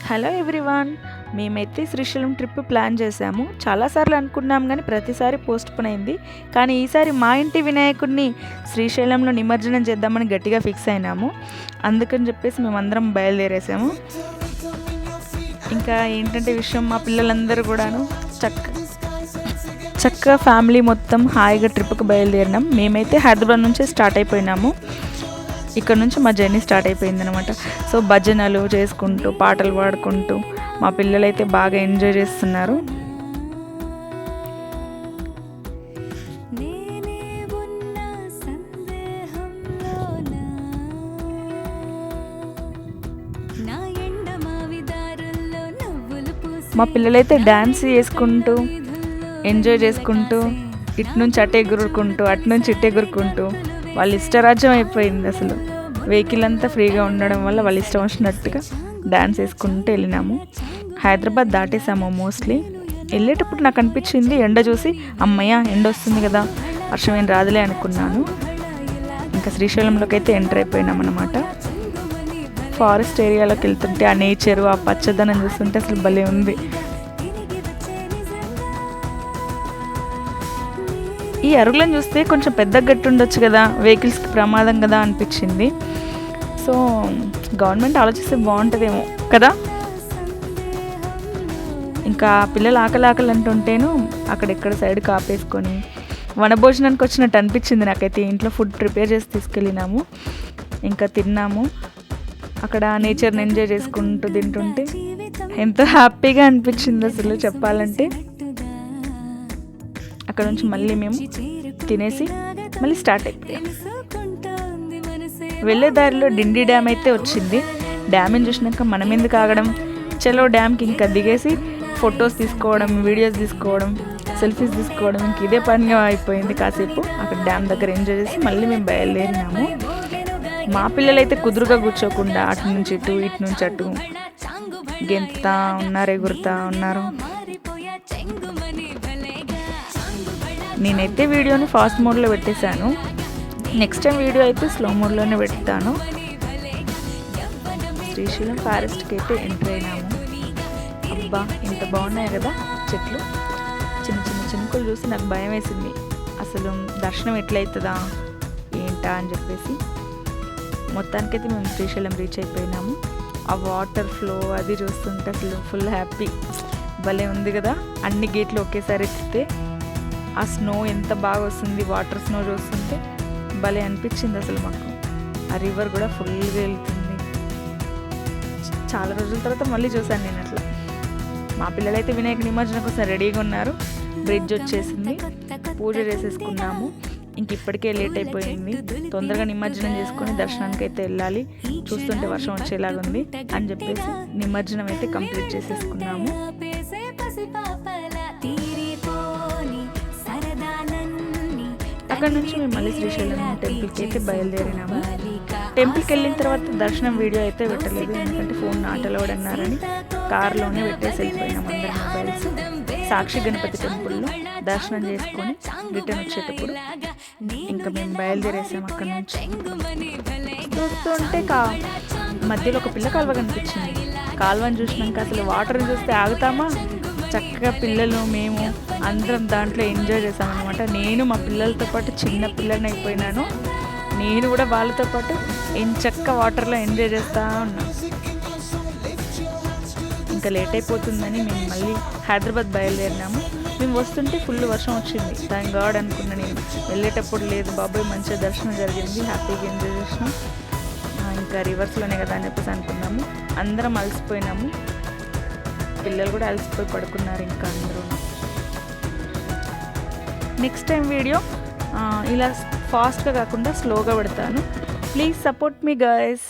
Hello everyone, మేమైతే Srisailam trip plan చేసాము. చాలాసార్లు అనుకున్నాం కానీ ప్రతిసారి పోస్ట్పోన్ అయింది. కానీ ఈసారి మా ఇంటి వినాయకుడిని శ్రీశైలంలో నిమజ్జనం చేద్దామని గట్టిగా ఫిక్స్ అయినాము. అందుకని చెప్పేసి మేమందరం బయలుదేరేసాము. ఇంకా ఏంటంటే విషయం, మా పిల్లలందరూ కూడాను చక్కగా ఫ్యామిలీ మొత్తం హాయిగా ట్రిప్కి బయలుదేరినాం. మేమైతే హైదరాబాద్ నుంచే స్టార్ట్ అయిపోయినాము. ఇక్కడ నుంచి మా జర్నీ స్టార్ట్ అయిపోయింది అనమాట. సో భజనలు చేసుకుంటూ పాటలు పాడుకుంటూ మా పిల్లలైతే బాగా ఎంజాయ్ చేస్తున్నారు. మా పిల్లలైతే డ్యాన్స్ చేసుకుంటూ ఎంజాయ్ చేసుకుంటూ ఇటు నుంచి అటు ఎగురుకుంటూ అటు నుంచి ఇటు ఎగురుకుంటూ వాళ్ళ ఇష్టరాజ్యం అయిపోయింది. అసలు వెహికల్ అంతా ఫ్రీగా ఉండడం వల్ల వాళ్ళు ఇష్టం వచ్చినట్టుగా డ్యాన్స్ వేసుకుంటూ వెళ్ళినాము. హైదరాబాద్ దాటేసాము. మోస్ట్లీ వెళ్ళేటప్పుడు నాకు అనిపించింది, ఎండ చూసి అమ్మయ్య ఎండ వస్తుంది కదా, వర్షం ఏం రాదులే అనుకున్నాను. ఇంకా శ్రీశైలంలోకి అయితే ఎంటర్ అయిపోయినాం అనమాట. ఫారెస్ట్ ఏరియాలోకి వెళ్తుంటే ఆ నేచరు, ఆ పచ్చదనం చూస్తుంటే అసలు భలే ఉంది. ఈ అరుగులను చూస్తే కొంచెం పెద్ద గట్టు ఉండొచ్చు కదా, వెహికల్స్కి ప్రమాదం కదా అనిపించింది. సో గవర్నమెంట్ ఆలోచిస్తే బాగుంటుందేమో కదా. ఇంకా పిల్లలు ఆకలి అంటుంటేను అక్కడెక్కడ సైడ్ కాపేసుకొని వనభోజనానికి వచ్చినట్టు అనిపించింది నాకైతే. ఇంట్లో ఫుడ్ ప్రిపేర్ చేసి తీసుకెళ్ళినాము. ఇంకా తిన్నాము. అక్కడ నేచర్ని ఎంజాయ్ చేసుకుంటూ తింటుంటే ఎంతో హ్యాపీగా అనిపించింది అసలు చెప్పాలంటే. అక్కడ నుంచి మళ్ళీ మేము తినేసి మళ్ళీ స్టార్ట్ అయిపోయాం. వెళ్ళే దారిలో డిండి డ్యామ్ అయితే వచ్చింది. డ్యామ్ని చూసినాక మనం ఎందుకు ఆగడం, చలో డ్యామ్కి ఇంకా దిగేసి ఫొటోస్ తీసుకోవడం, వీడియోస్ తీసుకోవడం, సెల్ఫీస్ తీసుకోవడం, ఇంక ఇదే పనిగా అయిపోయింది. కాసేపు అక్కడ డ్యామ్ దగ్గర ఎంజాయ్ చేసి మళ్ళీ మేము బయలుదేరినాము. మా పిల్లలైతే కుదురుగా కూర్చోకుండా అటు నుంచి ఇటు ఇటు నుంచి అటు గెంతుతా ఉన్నారు, ఎగురుతా ఉన్నారు. నేనైతే వీడియోని ఫాస్ట్ మోడ్లో పెట్టేశాను. నెక్స్ట్ టైం వీడియో అయితే స్లో మోడ్లోనే పెడతాను. శ్రీశైలం ఫారెస్ట్కి అయితే ఎంటర్ అయినాము. అబ్బా ఎంత బాగున్నాయి కదా చెట్లు. చిన్న చిన్న చినుకులు చూసి నాకు భయం వేసింది. అసలు దర్శనం ఎట్లయితుందా ఏంటా అని చెప్పేసి. మొత్తానికైతే మేము శ్రీశైలం రీచ్ అయిపోయినాము. ఆ వాటర్ ఫ్లో అది చూస్తుంటే అసలు ఫుల్ హ్యాపీ. భలే ఉంది కదా, అన్ని గేట్లు ఒకేసారి ఎత్తితే ఆ స్నో ఎంత బాగా వస్తుంది, వాటర్ స్నో చూస్తుంటే భలే అనిపించింది అసలు మాకు. ఆ రివర్ కూడా ఫుల్గా వెళ్తుంది. చాలా రోజుల తర్వాత మళ్ళీ చూశాను నేను అట్లా. మా పిల్లలైతే వినాయక నిమజ్జనం కోసం రెడీగా ఉన్నారు. బ్రిడ్జ్ వచ్చేసింది, పూజ చేసేసుకున్నాము. ఇంక ఇప్పటికే లేట్ అయిపోయింది. తొందరగా నిమజ్జనం చేసుకొని దర్శనానికి అయితే వెళ్ళాలి. చూస్తుంటే వర్షం వచ్చేలాగుంది అని చెప్పేసి నిమజ్జనం అయితే కంప్లీట్ చేసేసుకున్నాము. అక్కడ నుంచి మేము మళ్ళీ శ్రీశైలం టెంపుల్కి అయితే బయలుదేరినాము. టెంపుల్కి వెళ్ళిన తర్వాత దర్శనం వీడియో అయితే పెట్టలేదు, ఎందుకంటే ఫోన్ నాట్ అలౌడ్ అన్నారని కార్లోనే పెట్టేసి వెళ్ళిపోయినాం అందరం మొబైల్స్. సాక్షి గణపతి టెంపుల్లో దర్శనం చేసుకొని రిటర్న్ వచ్చేటప్పుడు ఇంకా మేము బయలుదేరేసాము. అక్కడ నుంచి చూస్తుంటే మధ్యలో ఒక పిల్ల కాలువ కనిపించింది. కాలువని చూసినాక అసలు వాటర్ని చూస్తే ఆగుతామా, చక్కగా పిల్లలు మేము అందరం దాంట్లో ఎంజాయ్ చేసామన్నమాట. నేను మా పిల్లలతో పాటు చిన్న పిల్లని అయిపోయినాను. నేను కూడా వాళ్ళతో పాటు చక్కగా వాటర్లో ఎంజాయ్ చేస్తూ ఉన్నాను. ఇంకా లేట్ అయిపోతుందని మేము మళ్ళీ హైదరాబాద్ బయలుదేరినాము. మేము వస్తుంటే ఫుల్ వర్షం వచ్చింది. థ్యాంక్ గాడ్ అనుకున్నా నేను. వెళ్ళేటప్పుడు లేదు బాబాయ్, మంచిగా దర్శనం జరిగింది, హ్యాపీగా ఎంజాయ్ చేసినాం. ఇంకా రివర్స్లోనే కదా అని చెప్పేసి అనుకున్నాము. అందరం అలసిపోయినాము. పిల్లలు కూడా అలసిపోయి పడుకున్నారు. ఇంకా అందరూ నెక్స్ట్ టైం వీడియో ఇలా ఫాస్ట్గా కాకుండా స్లోగా పెడతాను. Please support me guys.